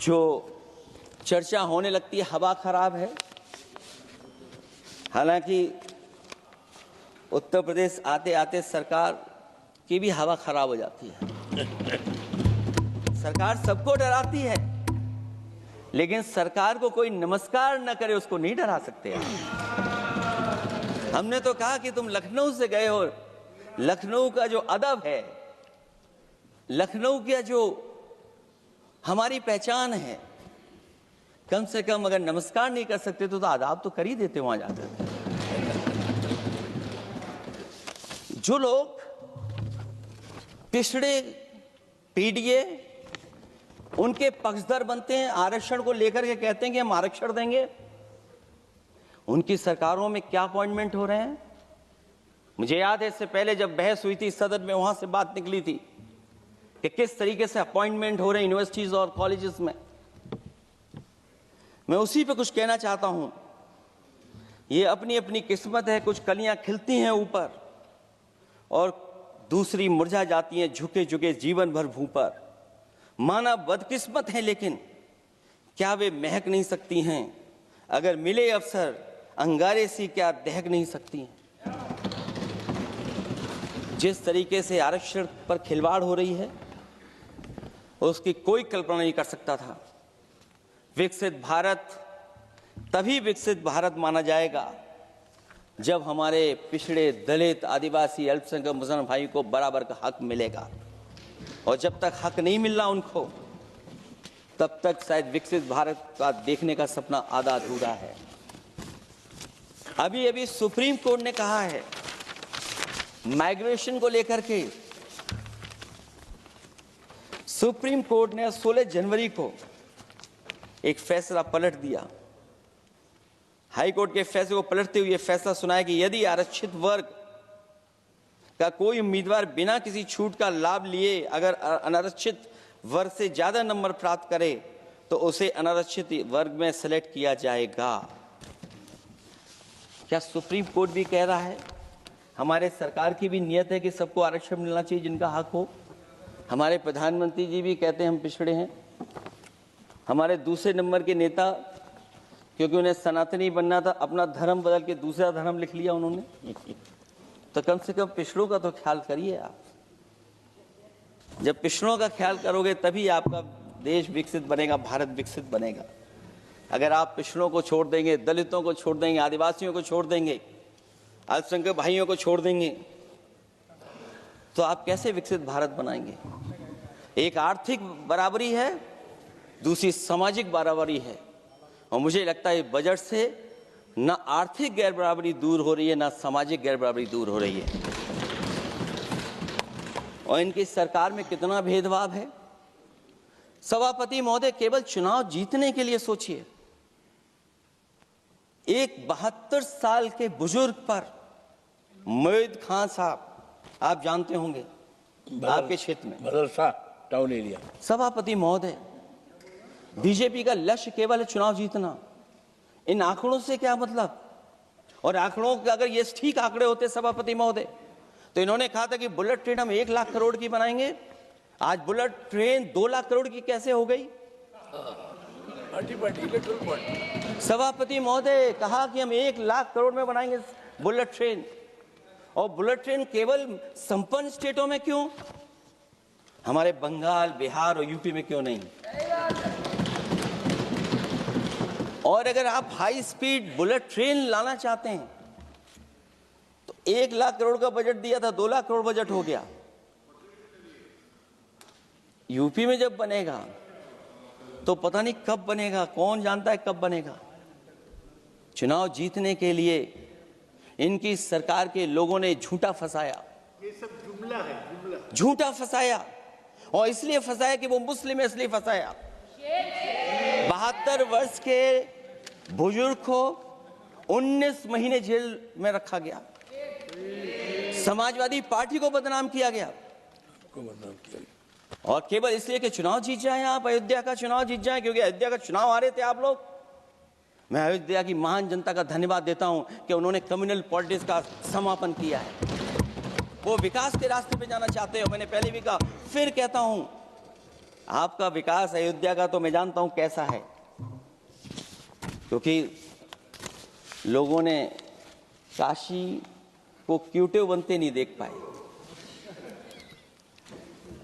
जो चर्चा होने लगती है हवा खराब है। हालांकि उत्तर प्रदेश आते आते सरकार की भी हवा खराब हो जाती है। सरकार सबको डराती है, लेकिन सरकार को कोई नमस्कार न करे उसको नहीं डरा सकते आप। हमने तो कहा कि तुम लखनऊ से गए हो, लखनऊ का जो अदब है, लखनऊ का जो हमारी पहचान है, कम से कम अगर नमस्कार नहीं कर सकते तो आदाब तो कर ही देते वहां जाकर। जो लोग पिछड़े पीडीए उनके पक्षधर बनते हैं, आरक्षण को लेकर के कहते हैं कि हम आरक्षण देंगे, उनकी सरकारों में क्या अपॉइंटमेंट हो रहे हैं। मुझे याद है इससे पहले जब बहस हुई थी सदन में, वहां से बात निकली थी कि किस तरीके से अपॉइंटमेंट हो रहे हैं यूनिवर्सिटीज और कॉलेजेस में। मैं उसी पे कुछ कहना चाहता हूं। ये अपनी अपनी किस्मत है, कुछ कलियां खिलती हैं ऊपर और दूसरी मुरझा जाती हैं झुके झुके जीवन भर भूं पर। माना बदकिस्मत है, लेकिन क्या वे महक नहीं सकती हैं? अगर मिले अवसर अंगारे सी क्या दहक नहीं सकती हैं? जिस तरीके से आरक्षण पर खिलवाड़ हो रही है उसकी कोई कल्पना नहीं कर सकता था। विकसित भारत तभी विकसित भारत माना जाएगा जब हमारे पिछड़े दलित आदिवासी अल्पसंख्यक मुसलमान भाई को बराबर का हक मिलेगा। और जब तक हक नहीं मिल रहा उनको, तब तक शायद विकसित भारत का देखने का सपना आधा अधूरा है। अभी अभी सुप्रीम कोर्ट ने कहा है माइग्रेशन को लेकर के, सुप्रीम कोर्ट ने 16 जनवरी को एक फैसला पलट दिया। हाई कोर्ट के फैसले को पलटते हुए फैसला सुनाया कि यदि आरक्षित वर्ग का कोई उम्मीदवार बिना किसी छूट का लाभ लिए अगर अनारक्षित वर्ग से ज्यादा नंबर प्राप्त करे तो उसे अनारक्षित वर्ग में सेलेक्ट किया जाएगा। क्या सुप्रीम कोर्ट भी कह रहा है? हमारे सरकार की भी नियत है कि सबको आरक्षण मिलना चाहिए जिनका हक हो। हमारे प्रधानमंत्री जी भी कहते हैं हम पिछड़े हैं। हमारे दूसरे नंबर के नेता, क्योंकि उन्हें सनातनी बनना था, अपना धर्म बदल के दूसरा धर्म लिख लिया उन्होंने। तो कम से कम पिछड़ों का तो ख्याल करिए आप। जब पिछड़ों का ख्याल करोगे तभी आपका देश विकसित बनेगा, भारत विकसित बनेगा। अगर आप पिछड़ों को छोड़ देंगे, दलितों को छोड़ देंगे, आदिवासियों को छोड़ देंगे, अल्पसंख्यक भाइयों को छोड़ देंगे, तो आप कैसे विकसित भारत बनाएंगे? एक आर्थिक बराबरी है, दूसरी सामाजिक बराबरी है। और मुझे लगता है बजट से न आर्थिक गैर बराबरी दूर हो रही है, न सामाजिक गैर बराबरी दूर हो रही है। और इनकी सरकार में कितना भेदभाव है। सभापति महोदय, केवल चुनाव जीतने के लिए सोचिए। एक 72 साल के बुजुर्ग पर मोईद खान साहब, आप जानते होंगे आपके क्षेत्र में, मदरसा टाउन एरिया। सभापति महोदय, बीजेपी का लक्ष्य केवल है चुनाव जीतना। इन आंकड़ों से क्या मतलब? और आंकड़ों के अगर ये ठीक आंकड़े होते सभापति महोदय, तो इन्होंने कहा था कि बुलेट ट्रेन हम 1 लाख करोड़ की बनाएंगे। आज बुलेट ट्रेन 2 लाख करोड़ की कैसे हो गई? सभापति महोदय कहा कि हम 1 लाख करोड़ में बनाएंगे बुलेट ट्रेन। और बुलेट ट्रेन केवल संपन्न स्टेटों में क्यों? हमारे बंगाल, बिहार और यूपी में क्यों नहीं? और अगर आप हाई स्पीड बुलेट ट्रेन लाना चाहते हैं तो 1 लाख करोड़ का बजट दिया था, 2 लाख करोड़ बजट हो गया। यूपी में जब बनेगा तो पता नहीं कब बनेगा, कौन जानता है कब बनेगा। चुनाव जीतने के लिए इनकी सरकार के लोगों ने झूठा फंसाया। ये सब जुमला है, जुमला। झूठा फंसाया, और इसलिए फंसाया कि वो मुस्लिम है, इसलिए फंसाया। 72 वर्ष के बुजुर्ग को 19 महीने जेल में रखा गया। समाजवादी पार्टी को बदनाम किया गया, और केवल इसलिए कि चुनाव जीत जाए आप, अयोध्या का चुनाव जीत जाए, क्योंकि अयोध्या का चुनाव हारे थे आप लोग। मैं अयोध्या की महान जनता का धन्यवाद देता हूं कि उन्होंने कम्युनल पॉलिटिक्स का समापन किया है। वो विकास के रास्ते पे जाना चाहते हो। मैंने पहले भी कहा, फिर कहता हूं आपका विकास अयोध्या का तो मैं जानता हूं कैसा है, क्योंकि लोगों ने काशी को क्यूटिव बनते नहीं देख पाए।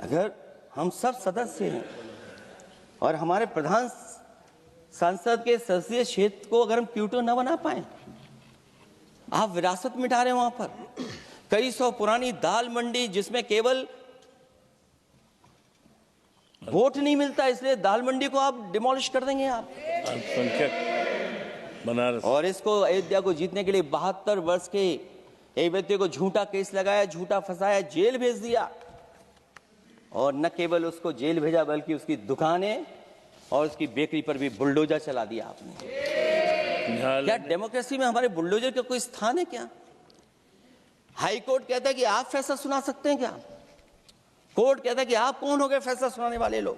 अगर हम सब सदस्य हैं और हमारे प्रधान सांसद के संसदीय क्षेत्र को अगर हम क्यूटिव न बना पाए, आप विरासत मिटा रहे हैं। वहां पर कई सौ पुरानी दाल मंडी जिसमें केवल वोट नहीं मिलता, इसलिए दाल मंडी को आप डिमोलिश कर देंगे आप। अल्पसंख्यक बनारस और इसको अयोध्या को जीतने के लिए 72 वर्ष के एक व्यक्ति को झूठा केस लगाया, झूठा फंसाया, जेल भेज दिया। और न केवल उसको जेल भेजा बल्कि उसकी दुकानें और उसकी बेकरी पर भी बुलडोजर चला दिया आपने। क्या डेमोक्रेसी में हमारे बुलडोजर का कोई स्थान है क्या? हाई कोर्ट कहता है कि आप फैसला सुना सकते हैं क्या? कोर्ट कहता है कि आप कौन हो गए फैसला सुनाने वाले लोग?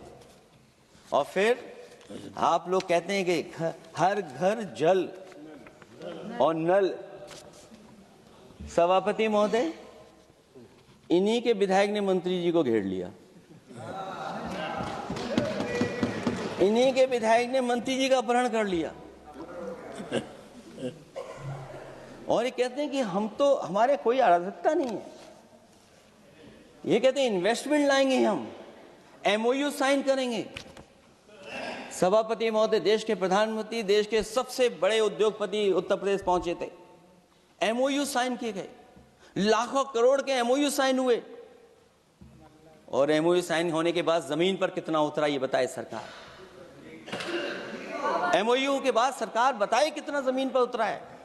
और फिर आप लोग कहते हैं कि हर घर जल और नल। सभापति महोदय, इन्हीं के विधायक ने मंत्री जी को घेर लिया, इन्हीं के विधायक ने मंत्री जी का अपहरण कर लिया और ये कहते हैं कि हम तो, हमारे कोई अराजकता नहीं है। ये कहते हैं इन्वेस्टमेंट लाएंगे, हम एमओयू साइन करेंगे। सभापति महोदय, देश के प्रधानमंत्री, देश के सबसे बड़े उद्योगपति उत्तर प्रदेश पहुंचे थे, एमओयू साइन किए गए, लाखों करोड़ के एमओयू साइन हुए। और एमओयू साइन होने के बाद जमीन पर कितना उतरा ये बताए सरकार। एमओयू के बाद सरकार बताए कितना जमीन पर उतरा है।